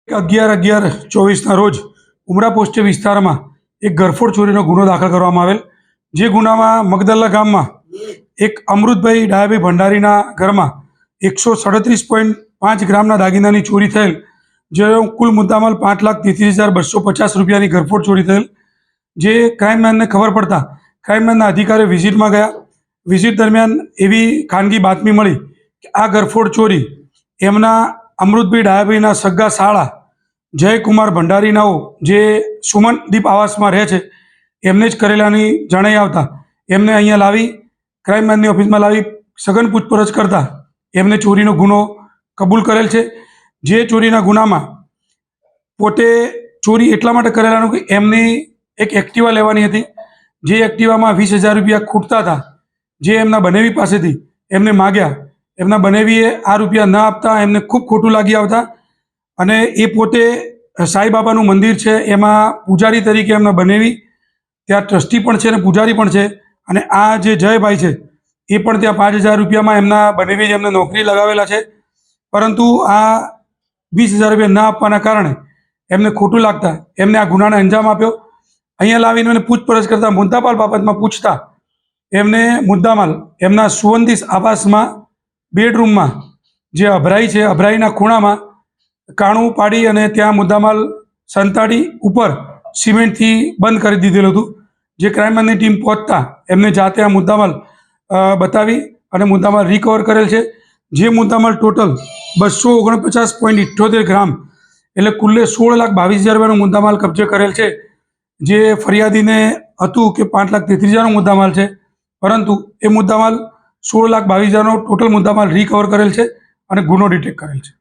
11/11/24 રોજ ઉમરા પોસ્ટે વિસ્તારમાં એક ઘરફોડ ચોરીનો ગુનો દાખલ કરવામાં આવેલ, જે ગુનામાં મગદલ્લા ગામમાં એક અમૃતભાઈ ડાયાભાઈ ભંડારીના ઘરમાં 137.5 ગ્રામના દાગીનાની ચોરી થયેલ, જે કુલ મુદ્દામાલ 5,33,250 રૂપિયાની ઘરફોડ ચોરી થયેલ. જે ક્રાઇમમેનને ખબર પડતા ક્રાઇમમેનના અધિકારીઓ વિઝિટમાં ગયા. વિઝિટ દરમિયાન એવી ખાનગી બાતમી મળી કે આ ઘરફોડ ચોરી એમના અમૃતભાઈ ડાયાભાઈના સગા સાળા જયકુમાર ભંડારીનાઓ જે સુમનદીપ આવાસમાં રહે છે એમને જ કરેલાની જણાઈ આવતા એમને અહીંયા લાવી ક્રાઇમમેનની ઓફિસમાં લાવી સઘન પૂછપરછ કરતા એમને ચોરીનો ગુનો કબૂલ કરેલ છે. જે ચોરીના ગુનામાં પોતે ચોરી એટલા માટે કરેલાનું કે એમની એક એક્ટિવા લેવાની હતી, જે એક્ટિવામાં 20,000 રૂપિયા ખૂટતા હતા, જે એમના બનેવી પાસેથી એમને માગ્યા. એમના બનેવીએ આ રૂપિયા ન આપતા એમને ખૂબ ખોટું લાગી આવતા અને એ પોતે સાંઈબાબાનું મંદિર છે એમાં પૂજારી તરીકે એમના બનેવી ત્યાં ટ્રસ્ટી પણ છે અને પૂજારી પણ છે. અને આ જે જયભાઈ છે એ પણ ત્યાં 5,000 રૂપિયામાં એમના બનેવી એમને નોકરી લગાવેલા છે, પરંતુ આ 20,000 રૂપિયા ન આપવાના કારણે એમને ખોટું લાગતા એમને આ ગુનાને અંજામ આપ્યો. અહીંયા લાવીને એને પૂછપરછ કરતા મુદ્દામાલ બાબતમાં પૂછતા એમને મુદ્દામાલ એમના સુવંદીસ આવાસમાં બેડરૂમમાં જે અભરાઈ છે અભરાઈના ખૂણામાં કાણું પાડી અને ત્યાં મુદ્દામાલ સંતાડી ઉપર સિમેન્ટથી બંધ કરી દીધેલું હતું. જે ક્રાઇમની ટીમ પહોંચતા એમને જાતે આ મુદ્દામાલ બતાવી અને મુદ્દામાલ રિકવર કરેલ છે. જે મુદ્દામાલ ટોટલ 249.78 ગ્રામ એટલે કુલ્લે 16,22,000 રૂપિયાનો મુદ્દામાલ કબજે કરેલ છે. જે ફરિયાદીને હતું કે 5,33,000નો મુદ્દામાલ છે, પરંતુ એ મુદ્દામાલ 16,22,000નો ટોટલ મુદ્દામાલ રિકવર કરેલ છે અને ગુનો ડિટેક્ટ કરેલ છે.